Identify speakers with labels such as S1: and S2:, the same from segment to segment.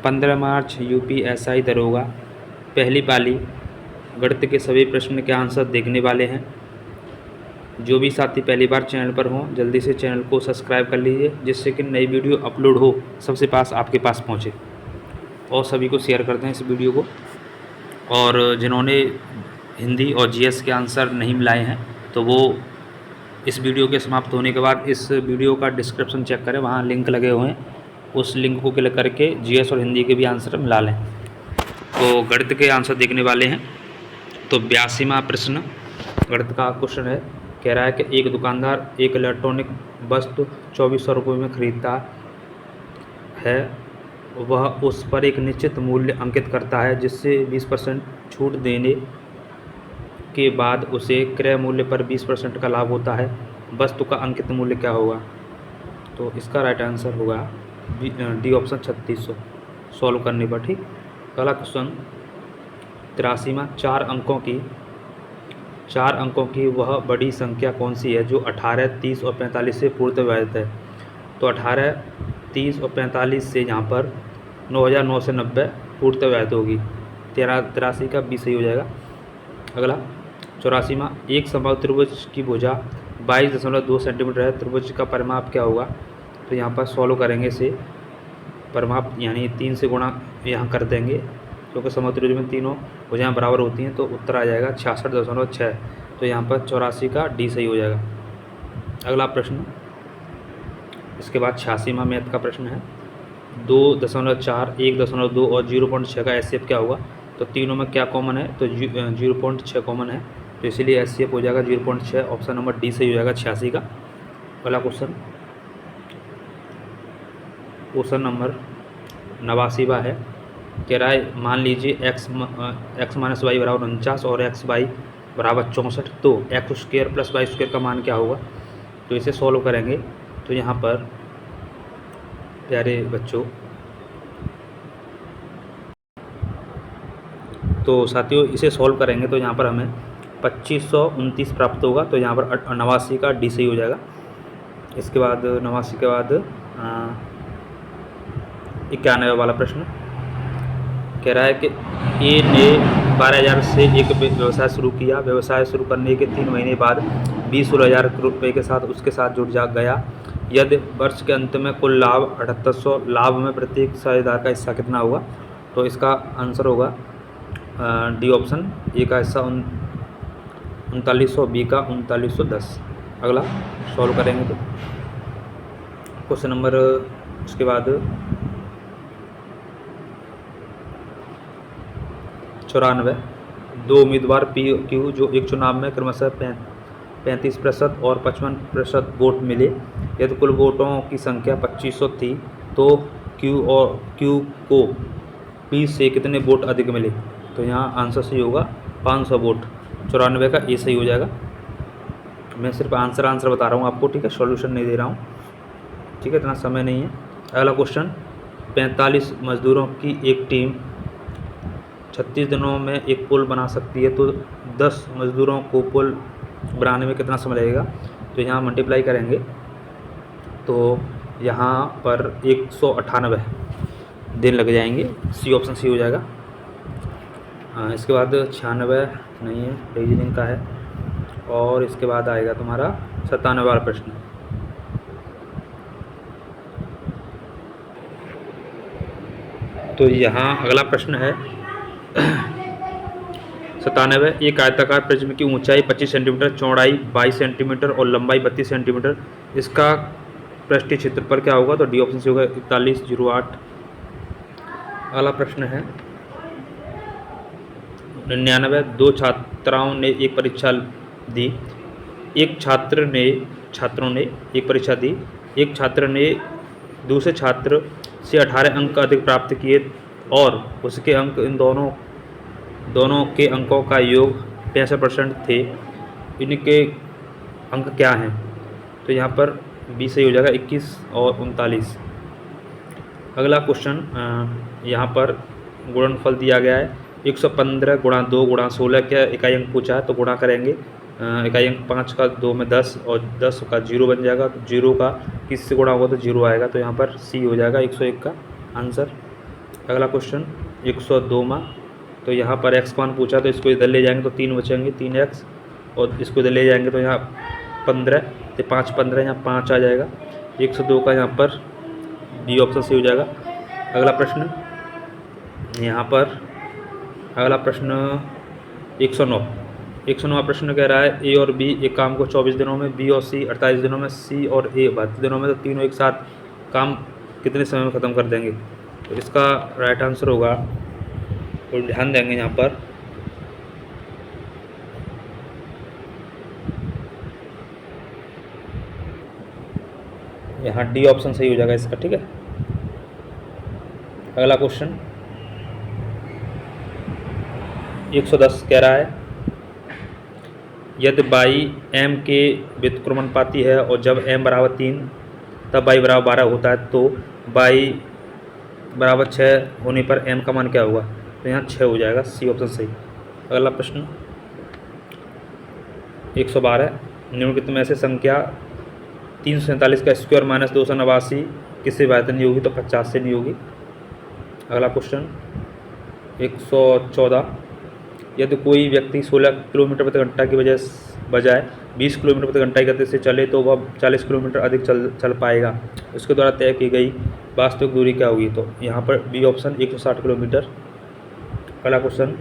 S1: 15 मार्च UPSI दरोगा पहली पाली गणित के सभी प्रश्न के आंसर देखने वाले हैं। जो भी साथी पहली बार चैनल पर हों जल्दी से चैनल को सब्सक्राइब कर लीजिए, जिससे कि नई वीडियो अपलोड हो सबसे पास आपके पास पहुंचे। और सभी को शेयर करते हैं इस वीडियो को। और जिन्होंने हिंदी और जीएस के आंसर नहीं मिलाए हैं तो वो इस वीडियो के समाप्त होने के बाद इस वीडियो का डिस्क्रिप्शन चेक करें, वहाँ लिंक लगे हुए हैं, उस लिंक को क्लिक करके जीएस और हिंदी के भी आंसर मिला लें। तो गणित के आंसर देखने वाले हैं। तो 82वां प्रश्न गणित का क्वेश्चन है, कह रहा है कि एक दुकानदार एक इलेक्ट्रॉनिक वस्तु 2400 रुपये में खरीदता है, वह उस पर एक निश्चित मूल्य अंकित करता है जिससे 20% छूट देने के बाद उसे क्रय मूल्य पर 20% का लाभ होता है। वस्तु का अंकित मूल्य क्या होगा? तो इसका राइट आंसर होगा डी ऑप्शन 3600 सॉल्व करने पर। ठीक। अगला क्वेश्चन 83वां, चार अंकों की वह बड़ी संख्या कौन सी है जो 18, 30 और 45 से पूर्व विभाजित है? तो 18, 30 और 45 से यहाँ पर 9990 पूर्व विभाजित होगी। 83 का बी सही हो जाएगा। अगला 84वां, एक समबाहु त्रिभुज की भुजा 22.2 सेंटीमीटर है, त्रिभुज का परिमाप क्या होगा? तो यहाँ पर सॉल्व करेंगे इसे, परिमाप यानी 3 से गुणा यहाँ कर देंगे क्योंकि समबाहु त्रिभुज में तीनों भुजाएं बराबर होती हैं, तो उत्तर आ जाएगा 66.6। तो यहाँ पर 84 का डी सही हो जाएगा। अगला प्रश्न, इसके बाद 86वां मैथ का प्रश्न है, 2.4, 1.2 और 0.6 का एचसीएफ क्या होगा? तो तीनों में क्या कॉमन है? तो 0.6 कॉमन है, तो इसीलिए एचसीएफ हो जाएगा 0.6। ऑप्शन नंबर डी सही हो जाएगा 86 का। अगला क्वेश्चन नंबर 89वां है, कह रहा है मान लीजिए x माइनस वाई बराबर 49 और एक्स वाई बराबर 64, तो X square plus Y square का मान क्या होगा? तो इसे सॉल्व करेंगे। तो यहाँ पर प्यारे बच्चों, तो साथियों इसे सॉल्व करेंगे तो यहाँ पर हमें 2529 प्राप्त होगा। तो यहाँ पर 89 का डी सही हो जाएगा। इसके बाद 89 के बाद 91 वाला प्रश्न कह रहा है कि ए ने 12,000 से एक व्यवसाय शुरू किया। व्यवसाय शुरू करने के 3 महीने बाद 20,000 रुपये के साथ उसके साथ जुड़ गया। यदि वर्ष के अंत में कुल लाभ 7800, लाभ में प्रत्येक साझेदार का हिस्सा कितना होगा? तो इसका आंसर होगा डी ऑप्शन, ए का हिस्सा 3900, बी का 3910। अगला सॉल्व करेंगे तो क्वेश्चन नंबर, उसके बाद 94, दो उम्मीदवार पी क्यू जो एक चुनाव में क्रमशः 35% और 55% वोट मिले। यदि कुल वोटों की संख्या 2500 थी तो क्यू को पी से कितने वोट अधिक मिले? तो यहाँ आंसर सही होगा 500 वोट। 94 का ए सही हो जाएगा। मैं सिर्फ आंसर बता रहा हूँ आपको, ठीक है, सॉल्यूशन नहीं दे रहा हूँ, ठीक है, इतना समय नहीं है। अगला क्वेश्चन, 45 मजदूरों की एक टीम 36 दिनों में एक पुल बना सकती है, तो 10 मजदूरों को पुल बनाने में कितना समय लगेगा? तो यहाँ मल्टीप्लाई करेंगे तो यहाँ पर 198 दिन लग जाएंगे। सी ऑप्शन सी हो जाएगा। इसके बाद 96 नहीं है, रीजनिंग का है। और इसके बाद आएगा तुम्हारा 97वां वाला प्रश्न। तो यहाँ अगला प्रश्न है 97, एक आयताकार प्रिज्म की ऊंचाई 25 सेंटीमीटर, चौड़ाई 22 सेंटीमीटर और लंबाई 32 सेंटीमीटर, इसका पृष्ठीय क्षेत्रफल क्या होगा? तो डी ऑप्शन से होगा 4108। अगला प्रश्न है 99, दो छात्राओं ने एक परीक्षा दी। एक छात्रों ने एक परीक्षा दी। एक छात्र ने दूसरे छात्र से 18 अंक अधिक प्राप्त किए और उसके अंक इन दोनों के अंकों का योग 65% थे। इनके अंक क्या हैं? तो यहाँ पर बी सही हो जाएगा 21 और 39। अगला क्वेश्चन, यहाँ पर गुणनफल दिया गया है 115 गुणा 2 गुणा 16 क्या इकाई अंक पूछा है, तो गुणा करेंगे। इकाई अंक 5 का 2 में 10 और 10 का 0 बन जाएगा। तो 0 का किससे गुणा होगा तो 0 आएगा। तो यहाँ पर सी हो जाएगा 101 का आंसर। अगला क्वेश्चन 102 में, तो यहाँ पर x मान पूछा तो इसको इधर ले जाएंगे तो 3 बचेंगे, 3x, और इसको इधर ले जाएंगे तो यहाँ 15, तो 5 15, यहाँ 5 आ जाएगा। 102 का यहाँ पर बी ऑप्शन सही हो जाएगा। अगला प्रश्न यहाँ पर, अगला प्रश्न 109 प्रश्न कह रहा है ए और बी एक काम को 24 दिनों में, बी और सी 48 दिनों में, सी और ए 32 दिनों में, तो तीनों एक साथ काम कितने समय में ख़त्म कर देंगे। तो इसका राइट आंसर होगा, तो ध्यान देंगे यहाँ पर, यहाँ डी ऑप्शन सही हो जाएगा इसका, ठीक है। अगला क्वेश्चन 110 कह रहा है यदि बाई m के व्युत्क्रमानुपाती है और जब m बराबर 3 तब बाई बराबर 12 होता है, तो बाई बराबर 6 होने पर m का मान क्या होगा। तो यहाँ 6 हो जाएगा, सी ऑप्शन सही। अगला प्रश्न 112, निम्नलिखित में से संख्या 347 का स्क्वायर माइनस 289 किससे विभाजित नहीं होगी। तो 50 से नहीं होगी। अगला क्वेश्चन 114, यदि कोई व्यक्ति 16 किलोमीटर प्रति घंटा की बजाय 20 किलोमीटर प्रति घंटा की गति से चले तो वह 40 किलोमीटर अधिक चल पाएगा। उसके द्वारा तय की गई वास्तविक दूरी क्या होगी। तो यहाँ पर बी ऑप्शन 160 किलोमीटर। अगला क्वेश्चन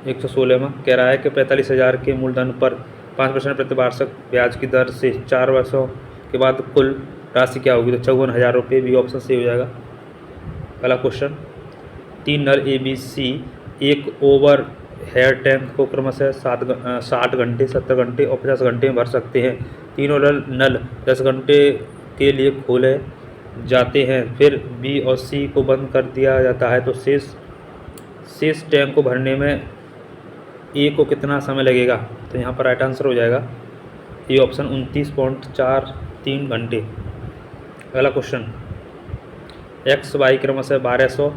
S1: 116 में कह रहा है कि 45,000 के मूलधन पर 5% प्रति वार्षिक ब्याज की दर से 4 वर्षों के बाद कुल राशि क्या होगी। तो 54,000 रुपये, बी ऑप्शन सही हो जाएगा। अगला question 3 null A B C एक ओवर हेयर टैंक को क्रमशः 60 घंटे, 70 घंटे और 50 घंटे में भर सकते हैं। तीनों नल 10 घंटे के लिए खोले जाते हैं, फिर बी और सी को बंद कर दिया जाता है, तो शेष टैंक को भरने में ए को कितना समय लगेगा। तो यहाँ पर राइट आंसर हो जाएगा ए ऑप्शन 29.43 घंटे। अगला क्वेश्चन एक्स वाई क्रमशः 1200,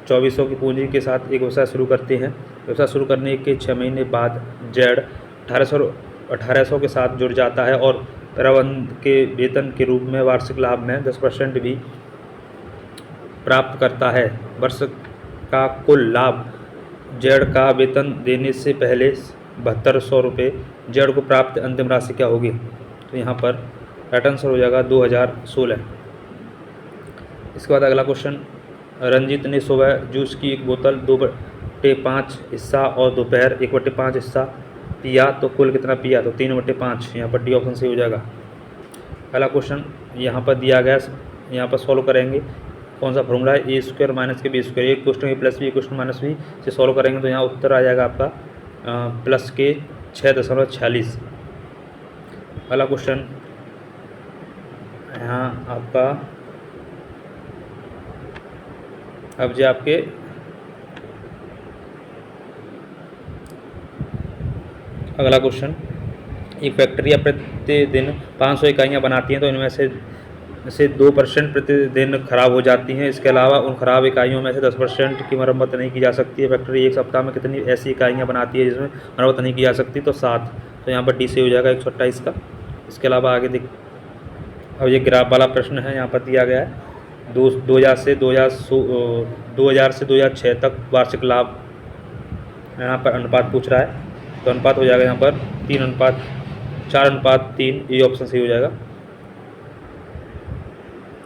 S1: 2400 की पूंजी के साथ एक व्यवसाय शुरू करते हैं। व्यवसाय शुरू करने के 6 महीने बाद जेड 1800 के साथ जुड़ जाता है और प्रबंधक के वेतन के रूप में वार्षिक लाभ में 10% भी प्राप्त करता है। वर्ष का कुल लाभ जेड का वेतन देने से पहले 7200 रुपये, जेड को प्राप्त अंतिम राशि क्या होगी। तो यहाँ पर राइट आंसर हो जाएगा 2016। इसके बाद अगला क्वेश्चन, रंजीत ने सुबह जूस की एक बोतल 2/5 हिस्सा और दोपहर 1/5 हिस्सा पिया, तो कुल कितना पिया। तो 3/5, यहाँ पर डी ऑप्शन सही हो जाएगा। अगला क्वेश्चन यहाँ पर दिया गया, यहाँ पर सॉल्व करेंगे। कौन सा फॉर्मूला है, ए स्क्वायर माइनस के बी स्क्वायर, एक क्वेश्चन ए प्लस बी, एक क्वेश्चन माइनस बी से सॉल्व करेंगे तो यहाँ उत्तर आ जाएगा आपका प्लस के 6.46। अगला क्वेश्चन यहाँ आपका अब जो आपके अगला क्वेश्चन, एक फैक्ट्री प्रतिदिन 500 इकाइयाँ बनाती हैं, तो इनमें से 2% प्रतिदिन खराब हो जाती हैं। इसके अलावा उन खराब इकाइयों में से 10% की मरम्मत नहीं की जा सकती है। फैक्ट्री एक सप्ताह में कितनी ऐसी इकाइयाँ बनाती है जिसमें मरम्मत नहीं की जा सकती। तो 7, तो यहाँ पर डी से हो जाएगा 128 का। इसके अलावा आगे अब ये ग्राफ वाला प्रश्न है, यहाँ पर दिया गया है 2000 से 2006 तक वार्षिक लाभ, यहाँ पर अनुपात पूछ रहा है, तो अनुपात हो जाएगा यहाँ पर 3:4:3, ये ऑप्शन सही हो जाएगा।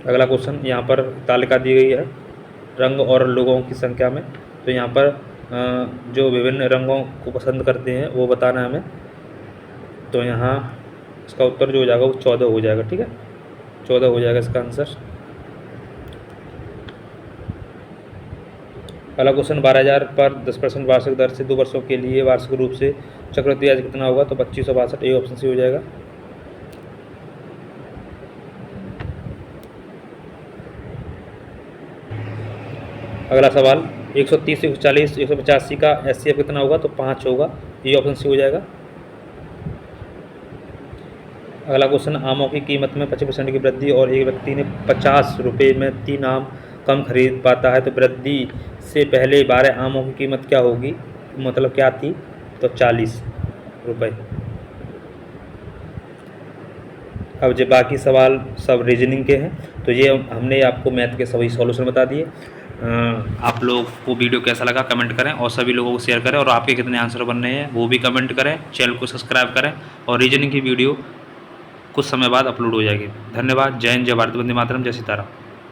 S1: अगला क्वेश्चन, यहाँ पर तालिका दी गई है रंग और लोगों की संख्या में, तो यहाँ पर जो विभिन्न रंगों को पसंद करते हैं वो बताना है हमें। तो यहाँ इसका उत्तर जो हो जाएगा वो 14 हो जाएगा, ठीक है, 14 हो जाएगा इसका आंसर। अगला क्वेश्चन, 12,000 पर 10% वार्षिक दर से 2 वर्षों के लिए वार्षिक रूप से चक्रवृद्धि ब्याज कितना होगा। तो 2562, ए ऑप्शन सही हो जाएगा। अगला सवाल 130, 140, 185 का एचसीएफ कितना होगा। तो 5 होगा, ये ऑप्शन सी हो जाएगा। अगला क्वेश्चन, आमों की कीमत में 25% की वृद्धि और एक व्यक्ति ने 50 रुपये में 3 आम कम खरीद पाता है, तो वृद्धि से पहले 12 आमों की कीमत क्या होगी, मतलब क्या थी। तो 40 रुपये। अब जो बाकी सवाल सब रीजनिंग के हैं, तो तो ये हमने आपको मैथ के सभी सॉल्यूशन बता दिए। आप लोग को वीडियो कैसा लगा कमेंट करें और सभी लोगों को शेयर करें, और आपके कितने आंसर बन रहे हैं वो भी कमेंट करें। चैनल को सब्सक्राइब करें और रीजनिंग की वीडियो कुछ समय बाद अपलोड हो जाएगी। धन्यवाद। जय हिंद, जय भारत, वंदे मातरम, जय सीताराम।